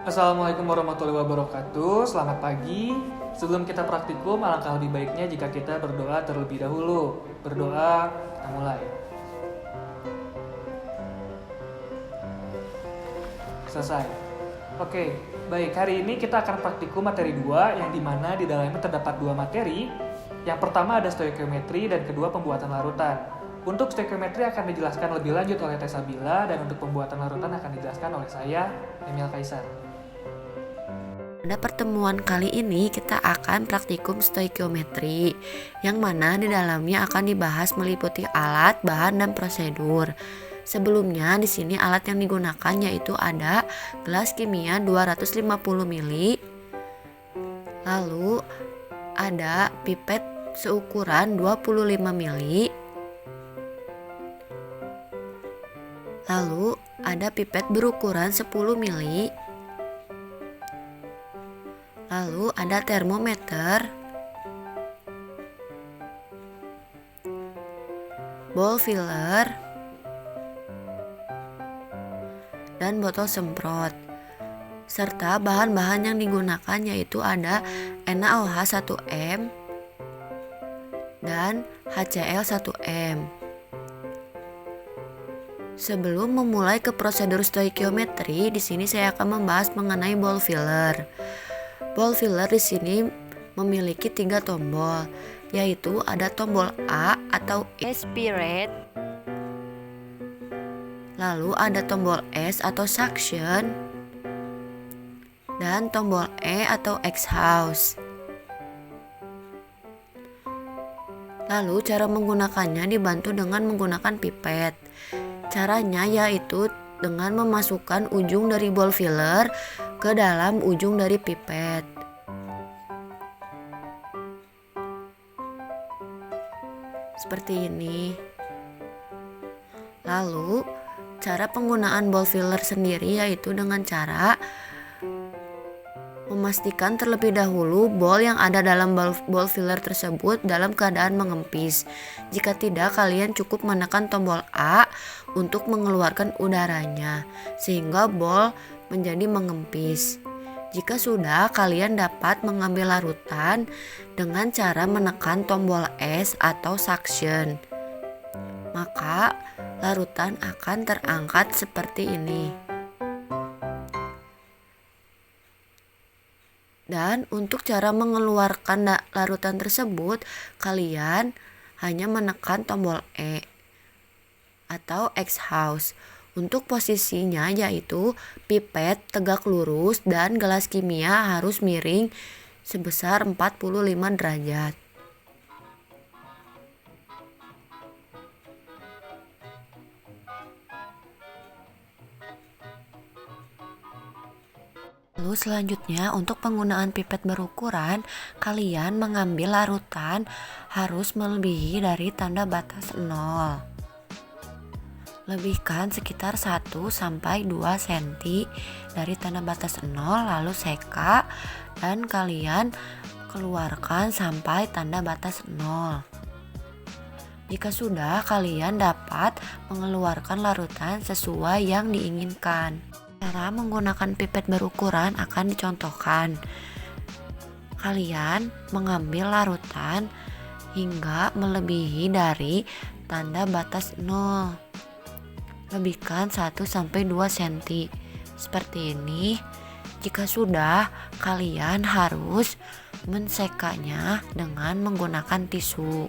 Assalamualaikum warahmatullahi wabarakatuh. Selamat pagi. Sebelum kita praktikum, alangkah lebih baiknya jika kita berdoa terlebih dahulu. Berdoa, kita mulai. Selesai. Oke, baik. Hari ini kita akan praktikum materi 2 yang dimana di dalamnya terdapat 2 materi. Yang pertama ada stoikiometri dan kedua pembuatan larutan. Untuk stoikiometri akan dijelaskan lebih lanjut oleh Tesabila dan untuk pembuatan larutan akan dijelaskan oleh saya, Emil Kaisar. Pada pertemuan kali ini kita akan praktikum stoikiometri, yang mana di dalamnya akan dibahas meliputi alat, bahan, dan prosedur. Sebelumnya di sini alat yang digunakan yaitu ada gelas kimia 250 ml, lalu ada pipet seukuran 25 ml, lalu ada pipet berukuran 10 ml, lalu ada termometer, ball filler, dan botol semprot. Serta bahan-bahan yang digunakan yaitu ada NaOH 1M dan HCl 1M. Sebelum memulai ke prosedur stoikiometri, di sini saya akan membahas mengenai ball filler. Ball filler di sini memiliki 3 tombol, yaitu ada tombol A atau aspirate, lalu ada tombol S atau suction, dan tombol E atau exhaust. Lalu cara menggunakannya dibantu dengan menggunakan pipet. Caranya yaitu dengan memasukkan ujung dari ball filler ke dalam ujung dari pipet. Seperti ini. Lalu cara penggunaan ball filler sendiri yaitu dengan cara memastikan terlebih dahulu ball yang ada dalam ball filler tersebut dalam keadaan mengempis. Jika tidak, kalian cukup menekan tombol A untuk mengeluarkan udaranya sehingga ball menjadi mengempis. Jika sudah, kalian dapat mengambil larutan dengan cara menekan tombol S atau suction. Maka larutan akan terangkat seperti ini. Dan untuk cara mengeluarkan larutan tersebut, kalian hanya menekan tombol E atau exhaust. Untuk posisinya yaitu pipet tegak lurus dan gelas kimia harus miring sebesar 45 derajat. Lalu selanjutnya untuk penggunaan pipet berukuran, kalian mengambil larutan harus melebihi dari tanda batas 0. Lebihkan sekitar 1-2 cm dari tanda batas 0, lalu seka dan kalian keluarkan sampai tanda batas 0. Jika sudah, kalian dapat mengeluarkan larutan sesuai yang diinginkan. Cara menggunakan pipet berukuran akan dicontohkan. Kalian mengambil larutan hingga melebihi dari tanda batas 0. Lebihkan 1-2 cm. Seperti ini. Jika sudah, kalian harus mensekanya dengan menggunakan tisu.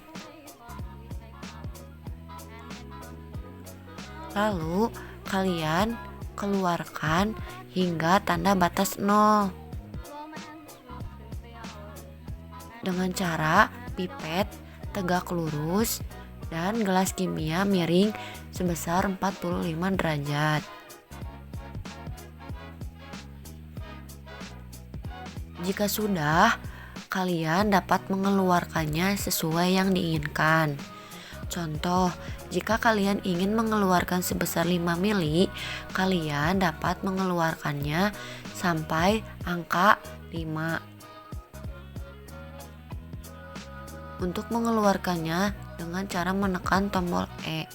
Lalu kalian keluarkan hingga tanda batas 0 dengan cara pipet tegak lurus dan gelas kimia miring sebesar 45 derajat. Jika sudah, kalian dapat mengeluarkannya sesuai yang diinginkan. Contoh, jika kalian ingin mengeluarkan sebesar 5 mili, kalian dapat mengeluarkannya sampai angka 5. Untuk mengeluarkannya dengan cara menekan tombol E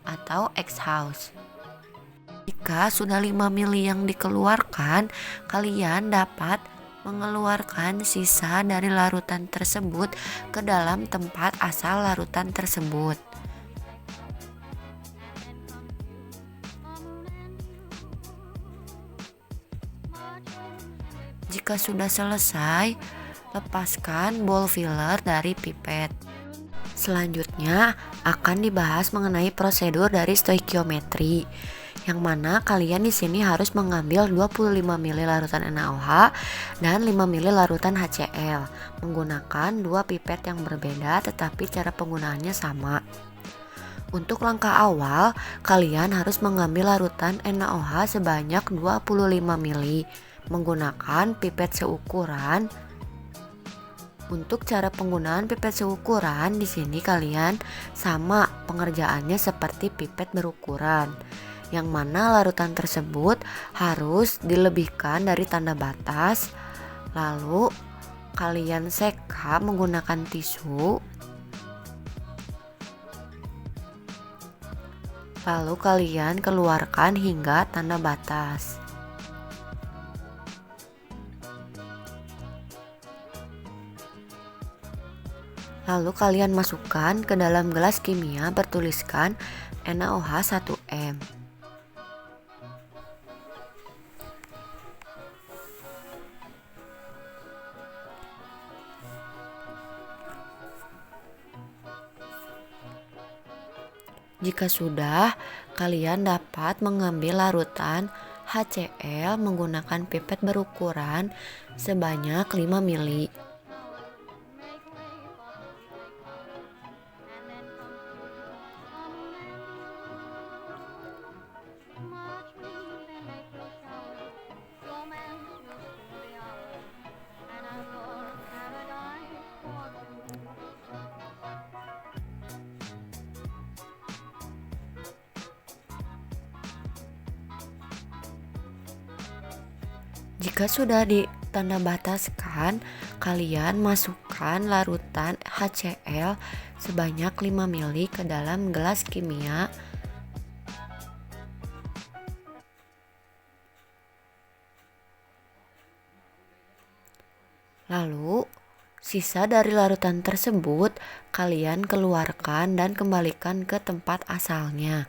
atau exhaust. Jika sudah 5 mili yang dikeluarkan, kalian dapat mengeluarkan sisa dari larutan tersebut ke dalam tempat asal larutan tersebut. Jika sudah selesai, lepaskan ball filler dari pipet. Selanjutnya akan dibahas mengenai prosedur dari stoikiometri, yang mana kalian di sini harus mengambil 25 ml larutan NaOH dan 5 ml larutan HCl menggunakan dua pipet yang berbeda tetapi cara penggunaannya sama. Untuk langkah awal, kalian harus mengambil larutan NaOH sebanyak 25 ml menggunakan pipet seukuran. Untuk cara penggunaan pipet seukuran di sini kalian sama pengerjaannya seperti pipet berukuran, yang mana larutan tersebut harus dilebihkan dari tanda batas, lalu kalian seka menggunakan tisu, lalu kalian keluarkan hingga tanda batas. Lalu kalian masukkan ke dalam gelas kimia bertuliskan NaOH 1M. Jika sudah, kalian dapat mengambil larutan HCl menggunakan pipet berukuran sebanyak 5 mili. Jika sudah ditanda bataskan, kalian masukkan larutan HCl sebanyak 5 ml ke dalam gelas kimia. Lalu, sisa dari larutan tersebut kalian keluarkan dan kembalikan ke tempat asalnya.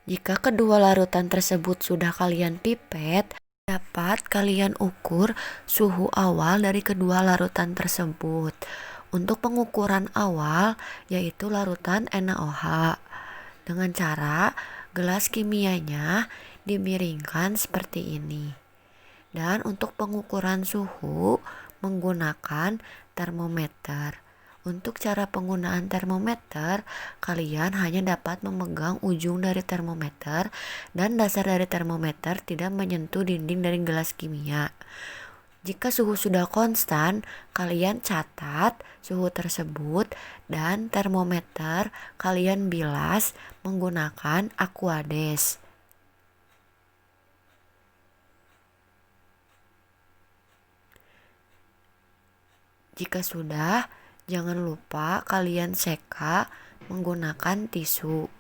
Jika kedua larutan tersebut sudah kalian pipet, dapat kalian ukur suhu awal dari kedua larutan tersebut. Untuk pengukuran awal yaitu larutan NaOH dengan cara gelas kimianya dimiringkan seperti ini. Dan untuk pengukuran suhu menggunakan termometer. Untuk cara penggunaan termometer, kalian hanya dapat memegang ujung dari termometer dan dasar dari termometer tidak menyentuh dinding dari gelas kimia. Jika suhu sudah konstan, kalian catat suhu tersebut dan termometer kalian bilas menggunakan Aquades. Jika sudah, jangan lupa kalian seka menggunakan tisu.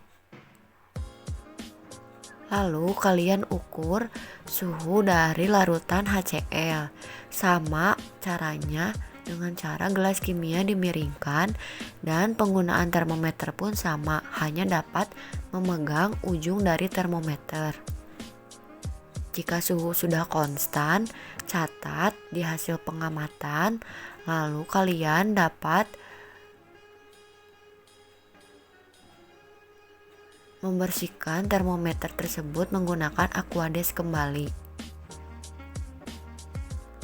Lalu kalian ukur suhu dari larutan HCl. Sama caranya dengan cara gelas kimia dimiringkan dan penggunaan termometer pun sama, hanya dapat memegang ujung dari termometer. Jika suhu sudah konstan, catat di hasil pengamatan. Lalu kalian dapat membersihkan termometer tersebut menggunakan Aquades kembali.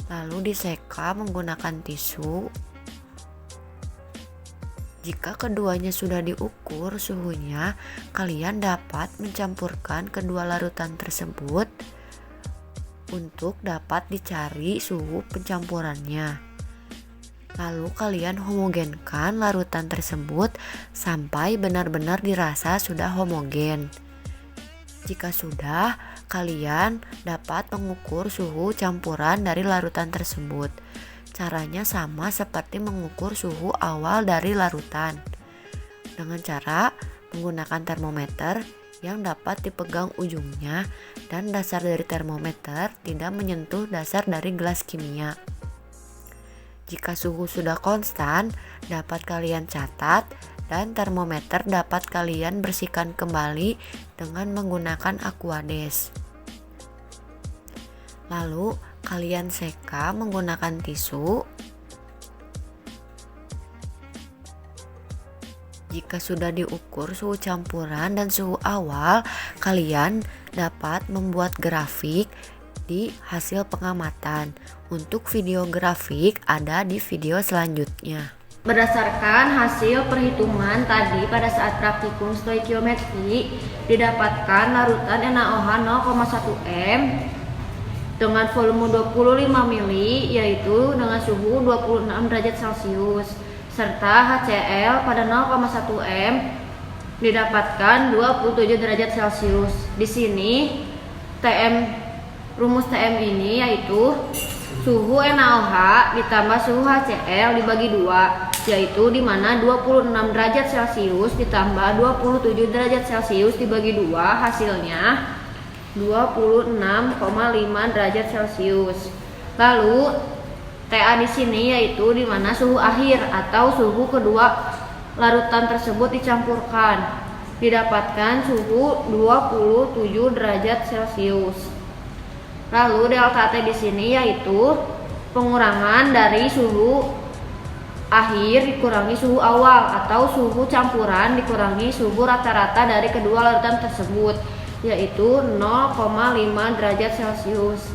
Lalu diseka menggunakan tisu. Jika keduanya sudah diukur suhunya, kalian dapat mencampurkan kedua larutan tersebut untuk dapat dicari suhu pencampurannya. Lalu kalian homogenkan larutan tersebut sampai benar-benar dirasa sudah homogen. Jika sudah, kalian dapat mengukur suhu campuran dari larutan tersebut. Caranya sama seperti mengukur suhu awal dari larutan, dengan cara menggunakan termometer yang dapat dipegang ujungnya dan dasar dari termometer tidak menyentuh dasar dari gelas kimia. Jika suhu sudah konstan, dapat kalian catat dan termometer dapat kalian bersihkan kembali dengan menggunakan Aquades. Lalu kalian seka menggunakan tisu. Jika sudah diukur suhu campuran dan suhu awal, kalian dapat membuat grafik di hasil pengamatan. Untuk video grafik ada di video selanjutnya. Berdasarkan hasil perhitungan tadi pada saat praktikum stoikiometri, didapatkan larutan NaOH 0,1 m dengan volume 25 ml yaitu dengan suhu 26 derajat Celcius, serta HCl pada 0,1 m didapatkan 27 derajat Celcius. Di sini rumus TM ini yaitu suhu NaOH ditambah suhu HCl dibagi 2, yaitu di mana 26 derajat Celcius ditambah 27 derajat Celcius dibagi 2 hasilnya 26,5 derajat Celcius. Lalu TA di sini yaitu di mana suhu akhir atau suhu kedua larutan tersebut dicampurkan, didapatkan suhu 27 derajat Celcius. Lalu delta T di sini yaitu pengurangan dari suhu akhir dikurangi suhu awal atau suhu campuran dikurangi suhu rata-rata dari kedua larutan tersebut, yaitu 0,5 derajat Celcius.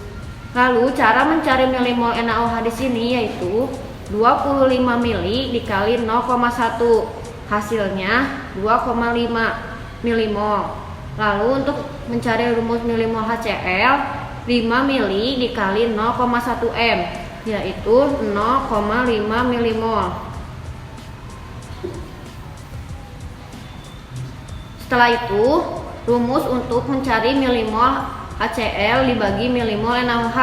Lalu cara mencari milimol NaOH di sini yaitu 25 mili dikali 0,1, hasilnya 2,5 milimol. Lalu untuk mencari rumus milimol HCl, 5 mili dikali 0,1 m yaitu 0,5 milimol. Setelah itu, rumus untuk mencari milimol HCl dibagi milimol NaOH.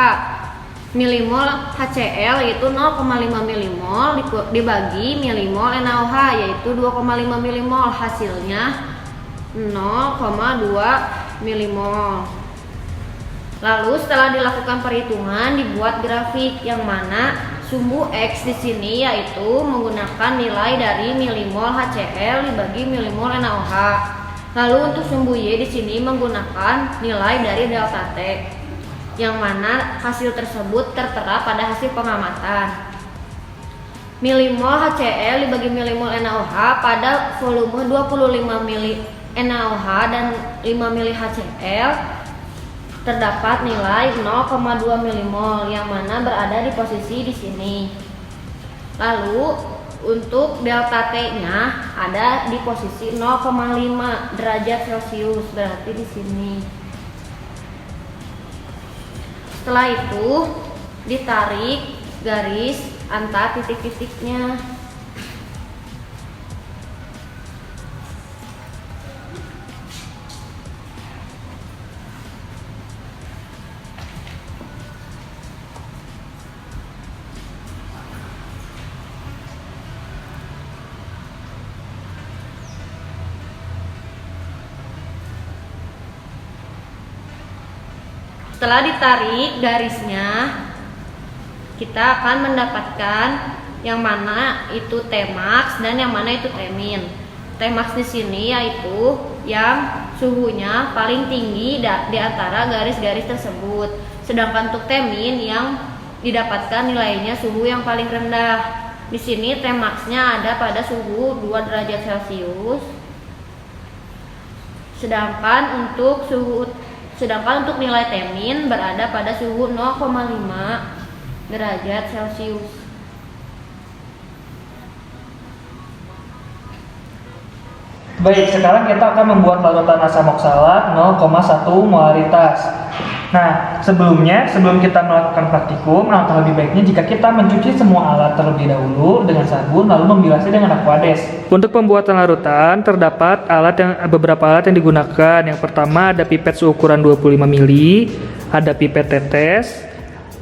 Milimol HCl yaitu 0,5 milimol dibagi milimol NaOH yaitu 2,5 milimol, hasilnya 0,2 milimol. Lalu setelah dilakukan perhitungan dibuat grafik yang mana sumbu X di sini yaitu menggunakan nilai dari milimol HCl dibagi milimol NaOH. Lalu untuk sumbu Y di sini menggunakan nilai dari delta T, yang mana hasil tersebut tertera pada hasil pengamatan. Milimol HCl dibagi milimol NaOH pada volume 25 mili NaOH dan 5 mili HCl terdapat nilai 0,2 milimol yang mana berada di posisi di sini. Lalu untuk delta T-nya ada di posisi 0,5 derajat Celcius, berarti di sini. Setelah itu ditarik garis antar titik-titiknya. Setelah ditarik garisnya, kita akan mendapatkan yang mana itu Tmax dan yang mana itu Tmin. Tmax di sini yaitu yang suhunya paling tinggi di antara garis-garis tersebut. Sedangkan untuk Tmin yang didapatkan nilainya suhu yang paling rendah. Di sini Tmax-nya ada pada suhu 2 derajat Celcius. Sedangkan untuk nilai Tmin berada pada suhu 0,5 derajat Celcius. Baik, sekarang kita akan membuat larutan asam oksalat 0,1 molaritas. Nah, sebelum kita melakukan praktikum, alangkah lebih baiknya jika kita mencuci semua alat terlebih dahulu dengan sabun lalu membilasnya dengan Aquades. Untuk pembuatan larutan terdapat beberapa alat yang digunakan. Yang pertama ada pipet seukuran 25 mili, ada pipet tetes,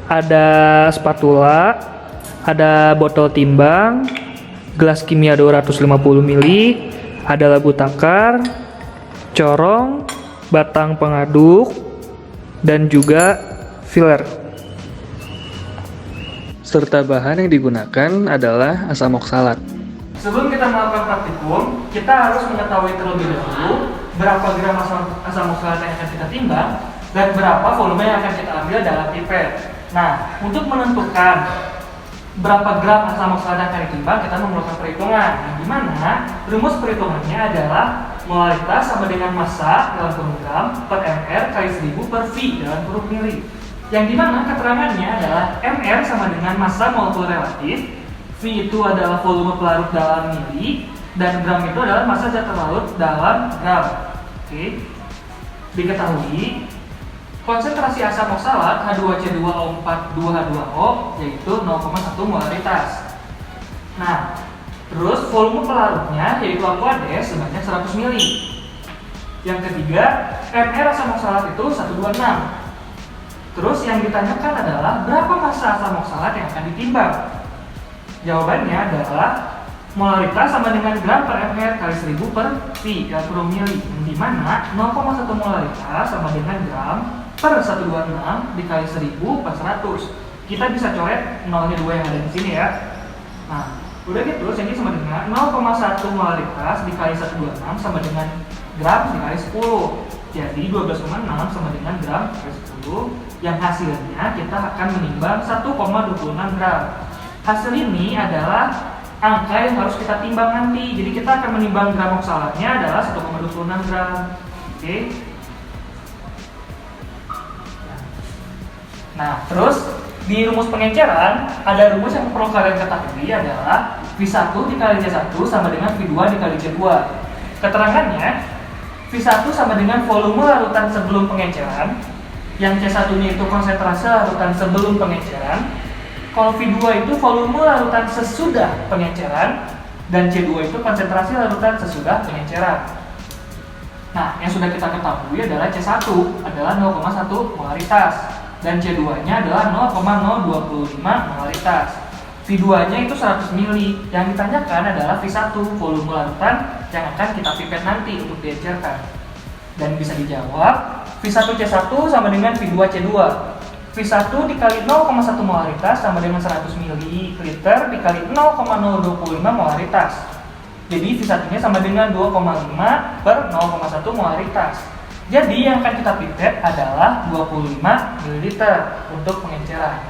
ada spatula, ada botol timbang, gelas kimia 250 ml, ada labu takar, corong, batang pengaduk, dan juga filler. Serta bahan yang digunakan adalah asam oksalat. Sebelum kita melakukan praktikum, kita harus mengetahui terlebih dahulu berapa gram asam oksalat yang akan kita timbang dan berapa volume yang akan kita ambil dalam pipet. Nah, untuk menentukan berapa gram asam oksalat yang akan ditimbang, kita memerlukan perhitungan. Yang dimana rumus perhitungannya adalah molaritas sama dengan massa dalam kurung gram per mr kali 1000 per V dalam kurung mili. Yang dimana keterangannya adalah mr sama dengan massa molekul relatif, V itu adalah volume pelarut dalam mili, dan gram itu adalah massa zat terlarut dalam gram. Oke. Diketahui konsentrasi asam oksalat H2C2O4 yaitu 0,1 molaritas. Nah, terus volume pelarutnya yaitu Aquades sebanyak 100 ml. Yang ketiga, mR asam oksalat itu 126. Terus yang ditanyakan adalah berapa massa asam oksalat yang akan ditimbang? Jawabannya adalah molaritas sama dengan gram per mR kali 1000 per V dalam kurung mili, di mana 0,1 molaritas sama dengan gram per 126 dikali 1000 per 100. Kita bisa coret nolnya 2 yang ada di sini ya. Nah, udah gitu, ini sama dengan 0,1 molaritas dikali 126 sama dengan gram dikali 10. Jadi 12,6 sama dengan gram dikali 10, yang hasilnya kita akan menimbang 1,26 gram. Hasil ini adalah angka yang harus kita timbang nanti. Jadi kita akan menimbang gram oksalatnya adalah 1,26 gram. Oke. Nah, terus di rumus pengenceran ada rumus yang perlu kalian ketahui adalah V1 dikali C1 sama dengan V2 dikali C2. Keterangannya, V1 sama dengan volume larutan sebelum pengenceran, yang C1-nya itu konsentrasi larutan sebelum pengenceran. Kalau V2 itu volume larutan sesudah pengenceran, dan C2 itu konsentrasi larutan sesudah pengenceran. Nah, yang sudah kita ketahui adalah C1 adalah 0,1 molaritas dan C2-nya adalah 0,025 molaritas. V2-nya itu 100 ml. Yang ditanyakan adalah V1 volume larutan yang akan kita pipet nanti untuk diencerkan. Dan bisa dijawab V1C1 sama dengan V2C2. V1 dikali 0,1 molaritas sama dengan 100 ml dikali 0,025 molaritas. Jadi V1-nya sama dengan 2,5 per 0,1 molaritas. Jadi yang akan kita pipet adalah 25 ml untuk pengenceran.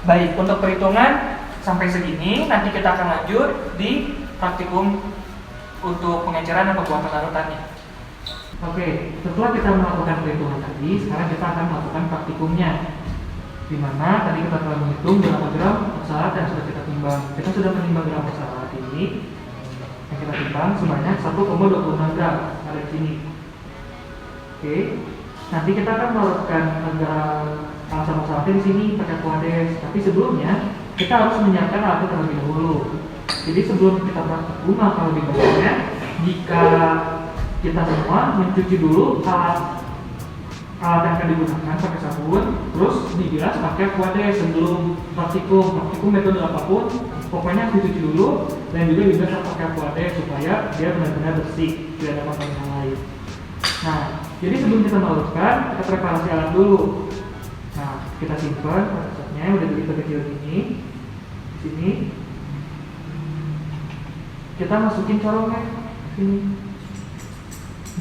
Baik, untuk perhitungan sampai segini, nanti kita akan lanjut di praktikum untuk pengenceran dan pembuatan larutannya. Oke, setelah kita melakukan perhitungan tadi, sekarang kita akan melakukan praktikumnya. Di mana tadi kita telah menghitung berapa gram oksalat yang sudah kita timbang. Kita sudah menimbang gram oksalat ini yang kita timbang sebanyak 1,26 gram ada di sini. Oke, nanti kita akan melakukan gram asam oksalatnya di sini pakai Aquades. Tapi sebelumnya kita harus menyiapkan alatnya terlebih dahulu. Jadi sebelum kita praktikum, maka lebih baiknya jika kita semua mencuci dulu alat yang akan digunakan pakai sabun, terus dibilas pakai Aquades sebelum praktikum metode apapun, pokoknya dicuci dulu dan juga dibilas pakai Aquades supaya dia benar-benar bersih, tidak ada kotoran yang lain. Nah, jadi sebelum kita melakukan, kita preparasi alat dulu. Nah, kita simpan alatnya udah begitu kecil ini. Di sini kita masukin corongnya sini.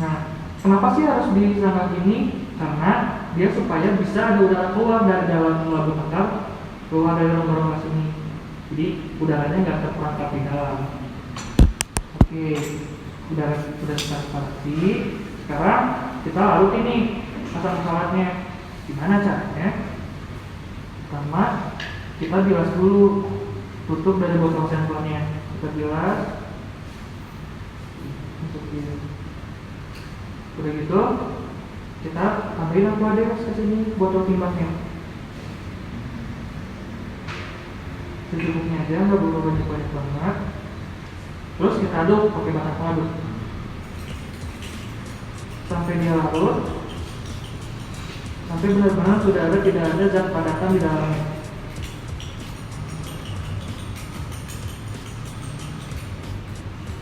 Nah, kenapa sih harus disangka ini? Karena dia supaya bisa ada udara keluar dari dalam labu takar, keluar dari rongga-rongga sini. Jadi udaranya nggak terperangkap di dalam. Oke, udara sudah kita separasi. Sekarang kita larut ini asam oksalatnya. Gimana caranya? Pertama, kita bilas dulu, tutup dari botol sampelnya. Kita bilas, masukin. Udah gitu, kita ambil Aquades ke sini botol timbangnya. Secukupnya aja, nggak perlu banyak-banyak banget. Terus kita aduk pakai batang pengaduk sampai dia larut, sampai benar-benar tidak ada zat padatan di dalamnya.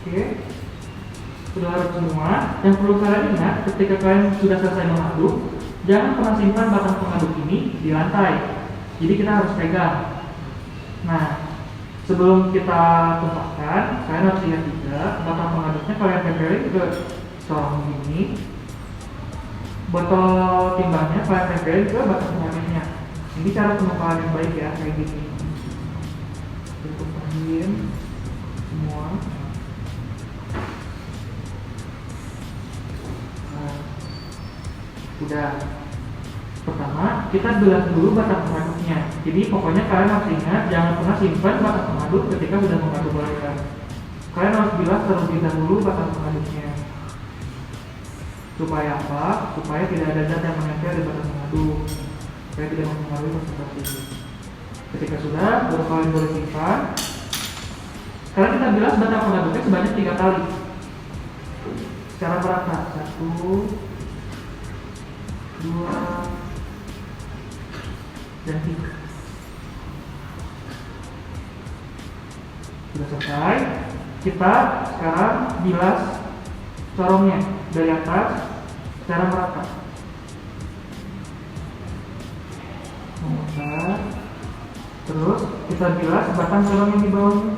Oke, sudah larut semua. Yang perlu kalian ingat ketika kalian sudah selesai mengaduk, jangan pernah simpan batang pengaduk ini di lantai. Jadi kita harus pegang. Nah, sebelum kita tumpahkan, kalian harus lihat juga batang pengaduknya kalian tempelin ke corong ini. Botol timbangnya kalian tempelin ke batang pengaduknya. Ini cara penumpahan yang baik ya, kayak gini. Tumpahin semua. Nah, udah. Pertama, kita belah dulu batang pengaduknya. Jadi pokoknya kalian harus ingat, jangan pernah simpan batang pengaduk ketika sudah mengaduk larutan. Kalian harus bilah terlebih dahulu batang pengaduknya. Supaya apa? Supaya tidak ada zat yang menempel di batang pengaduk. Supaya tidak mempengaruhi konsentrasi ini. Ketika sudah, baru kalian boleh simpan. Sekarang kita bilas batang pengaduknya sebanyak 3 kali. Secara merata. 1, 2, dan 3. Sudah selesai. Kita sekarang bilas corongnya dari atas secara merata. Memutar. Terus kita bilas batang corong yang di bawahnya.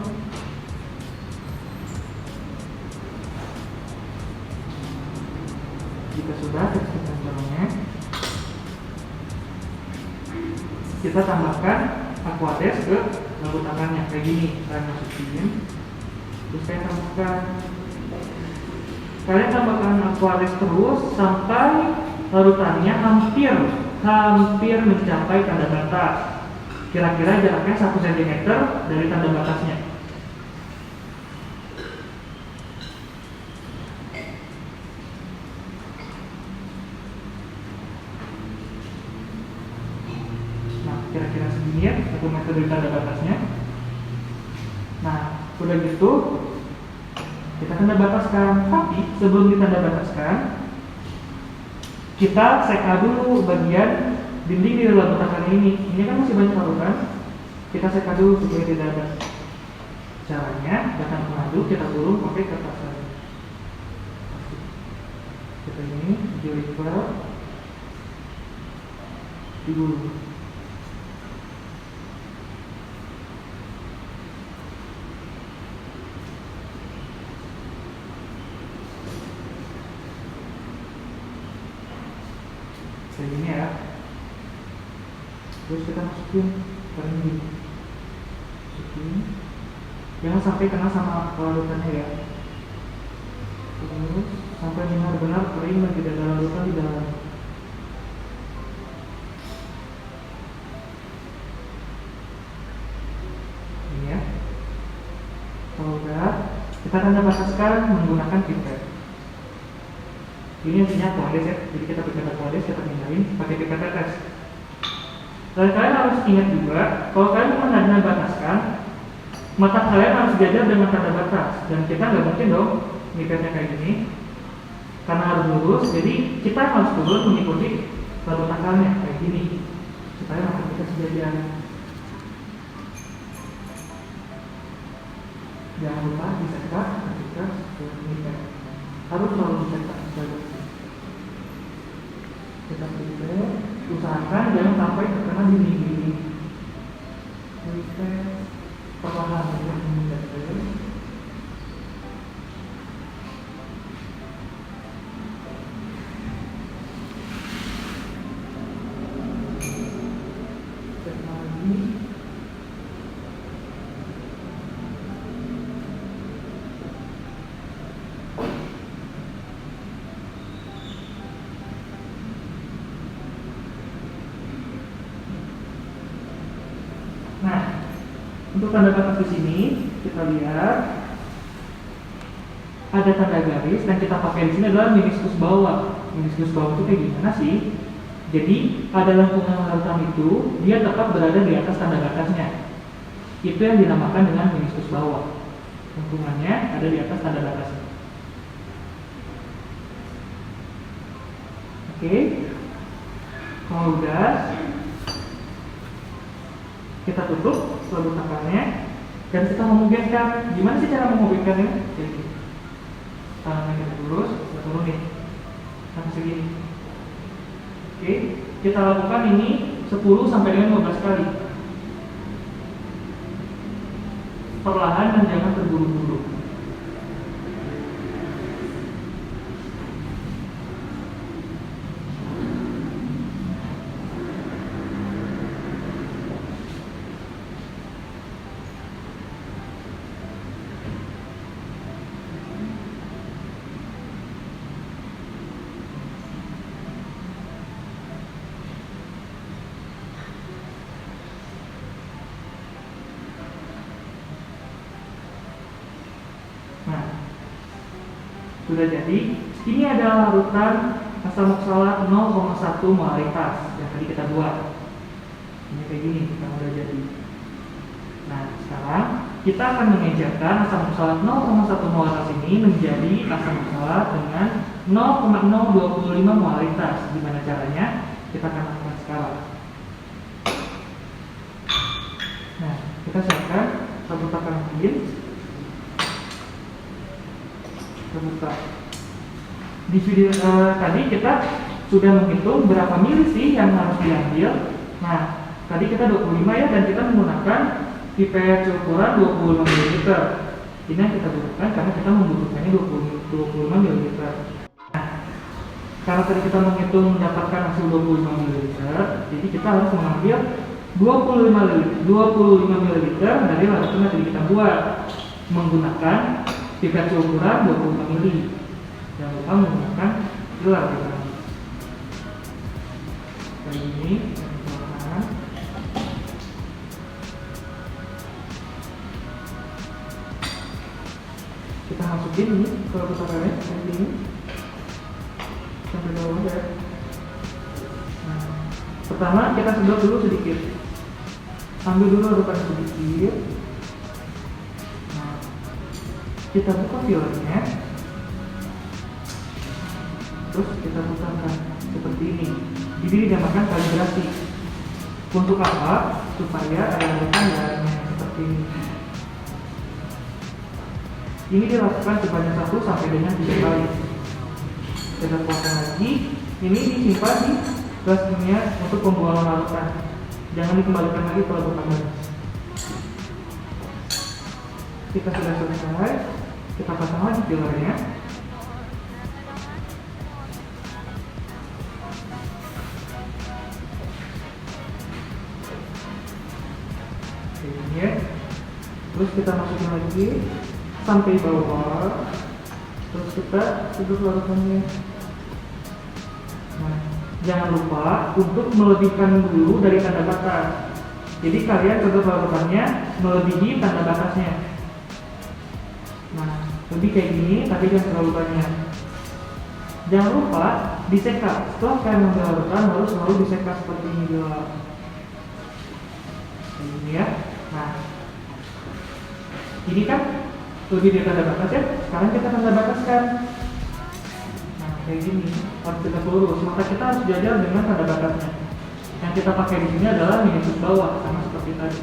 Jika sudah, kita simpan corongnya. Kita tambahkan aquades ke labu tangannya kayak gini. Kalian masukin, terus saya tambahkan. Kalian tambahkan aquades terus sampai larutannya hampir mencapai tanda batas. Kira-kira jaraknya 1 cm dari tanda batasnya. Kira-kira segini ya, 1 meter dari tanda batasnya. Nah, udah gitu kita tanda bataskan. Tapi sebelum ditanda bataskan, kita seka dulu bagian dinding di labu tangan ini. Ini kan masih banyak larutan. Kita seka dulu supaya tidak ada. Caranya, batang pengaduk kita gulung pakai kertas saja. Kita ini dilipat, digulung. Kayak gini ya. Terus kita masukin ini. Masukin. Jangan sampai kena sama larutannya ya. Terus sampai benar-benar kering dan tidak ada larutan di dalam. Ini ya. Kalau udah, kita tanda bataskan menggunakan pipet. Ini intinya aquades ya, jadi kita pakai aquades, kita pindahin pakai pipet tetes. Dan kalian harus ingat juga, kalau kalian menanda bataskan, mata kalian harus sejajar dengan tanda batas. Dan kita nggak mungkin dong pipetnya kayak gini, karena harus lurus. Jadi kita harus turun mengikuti labu tangannya kayak gini, supaya mata kita sejajar. Jangan lupa dicetak ketika pipet. Harus selalu dicetak. Kita pipet, usahakan jangan sampai terkena dinding-dinding. Pipet perlahan ya, pipet. Pipet lagi. Untuk tanda batas di sini kita lihat ada tanda garis dan kita pakai di sini adalah meniskus bawah. Meniskus bawah itu kayak gimana sih? Jadi pada lengkungan larutan itu dia tetap berada di atas tanda batasnya. Itu yang dinamakan dengan meniskus bawah. Lengkungannya ada di atas tanda batasnya. Oke. Kalau udah, kita tutup labu tangannya dan kita memungkinkan. Gimana sih cara memungkinkannya? Jadi tangannya kita lurus, kita turunin sampai segini. Oke, kita lakukan ini 10 sampai dengan 15 kali. Perlahan dan jangan terburu-buru. Nah, sudah jadi. Ini adalah larutan asam oksalat 0,1 molaritas yang tadi kita buat. Ini kayak gini, kita udah jadi. Nah, sekarang kita akan mengejarkan asam oksalat 0,1 molaritas ini menjadi asam oksalat dengan 0,025 molaritas. Gimana caranya? Kita akan lakukan sekarang. Nah, kita siapkan sabun takaran mesin. Terbuka. Di video tadi kita sudah menghitung berapa mili sih yang harus diambil. Nah, tadi kita 25 ya, dan kita menggunakan pipet ukuran 25 ml. Ini yang kita gunakan karena kita membutuhkannya 25 ml. Nah, karena tadi kita menghitung mendapatkan hasil 25 ml, jadi kita harus mengambil 25 ml dari larutan yang tadi kita buat menggunakan pipet ukuran 25 ml. Jangan lupa menggunakan gelar kita. Kali ini kita masukin ini ke takarannya ini sampai bawah ya. Nah, pertama kita sedot dulu sedikit. Ambil dulu larutan sedikit. Nah, kita buka filternya. Terus kita putarkan seperti ini. Jadi dinamakan kalibrasi. Untuk apa? Supaya ada larutan darahnya seperti ini. Ini dilakukan sebanyak 1 sampai dengan 3 kali. Kita keluarkan lagi. Ini disimpan di plastiknya untuk pembuangan larutan. Jangan dikembalikan lagi ke larutan. Kita sudah selesai. Kita pasang lagi filternya. Ini ya. Terus kita masukin lagi sampai bawah. Terus kita sedot larutannya. Nah, jangan lupa untuk melebihkan dulu dari tanda batas. Jadi kalian sedot larutannya melebihi tanda batasnya. Nah, lebih kayak gini, tapi jangan terlalu banyak. Jangan lupa diseka. Setelah kalian mengambil larutan, harus selalu diseka seperti ini dulu. Ini ya. Nah, ini kan lebih dari tanda batas ya. Sekarang kita tanda bataskan. Nah, kayak gini harus kita lurus. Maka kita harus jajar dengan tanda batasnya. Yang kita pakai di sini adalah minus bawah, sama seperti tadi.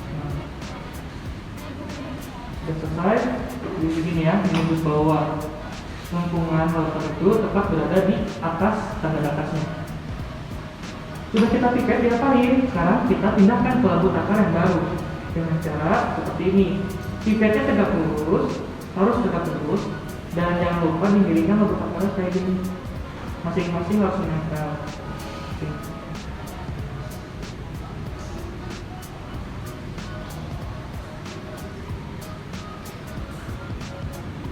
Nah, sudah selesai. Di sini ya, minus bawah. Lengkungan larutan itu tetap berada di atas tanda batasnya. Sudah kita piket, diapain? Sekarang kita pindahkan ke labu takar yang baru dengan cara seperti ini. Pipetnya tegak lurus, harus tegak lurus, dan jangan lupa dimiringkan labu takarnya kayak gini. Masing-masing harus menempel.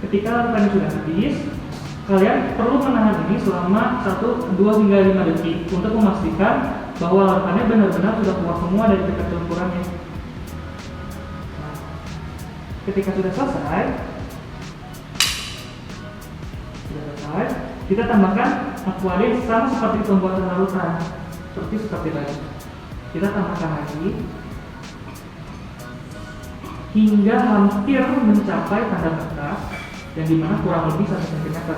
Ketika larutannya sudah habis, kalian perlu menahan ini selama 1, 2 hingga 5 detik untuk memastikan bahwa larutannya benar-benar sudah keluar semua dari pipet campurannya. Nah, ketika sudah selesai, kita tambahkan aquaden sama seperti pembuatan larutan, seperti tadi. Kita tambahkan lagi hingga hampir mencapai tanda batas, yang dimana kurang lebih 1 cm.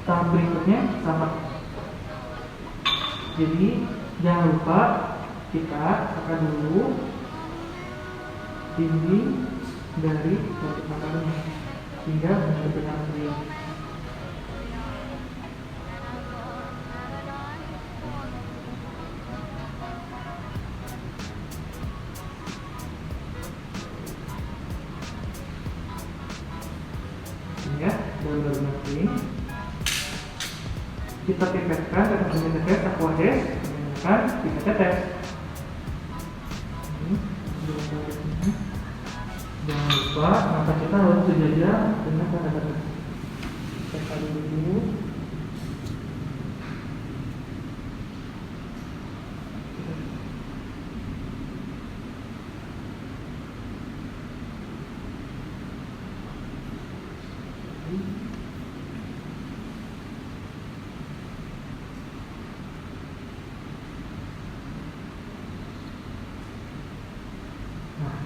tahap berikutnya sama. Jadi jangan lupa kita akan dulu dinding dari batu akarnya hingga benar-benar kering. Ya, benar-benar kering. Kita pipetkan dengan tetes aquades menggunakan pipet tetes. Jangan lupa mata kita harus sejajar dengan tanda tetes. Kita dulu. Nah,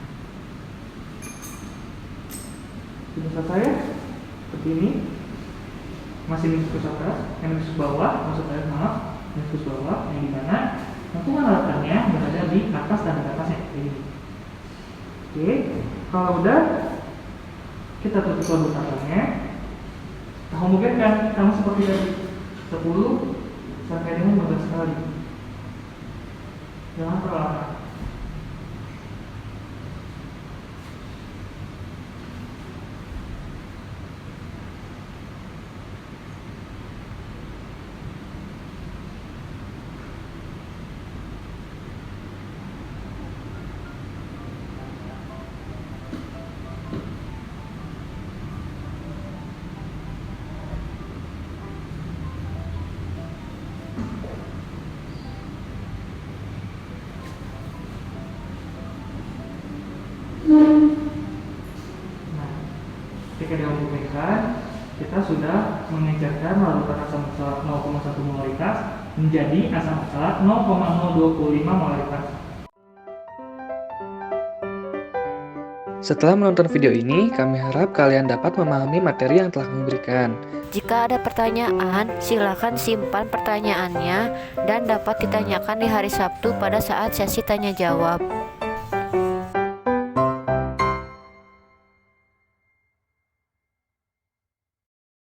sudah selesai ya? Seperti ini. Masih meniskus atas, meniskus bawah, maksud saya maaf, meniskus bawah yang dimana tentukan larutannya berada di atas dan di atasnya ini. Oke, kalau udah kita tutup larutannya. Nah, memungkinkan sama seperti tadi 10 sampai dengan 15 kali. Jangan perlahan. Nah, ketika dihubungkan, kita sudah mengejarkan larutan asam oksalat 0,1 molaritas menjadi asam oksalat 0,025 molaritas. Setelah menonton video ini, kami harap kalian dapat memahami materi yang telah kami berikan. Jika ada pertanyaan, silakan simpan pertanyaannya dan dapat ditanyakan di hari Sabtu pada saat sesi tanya jawab.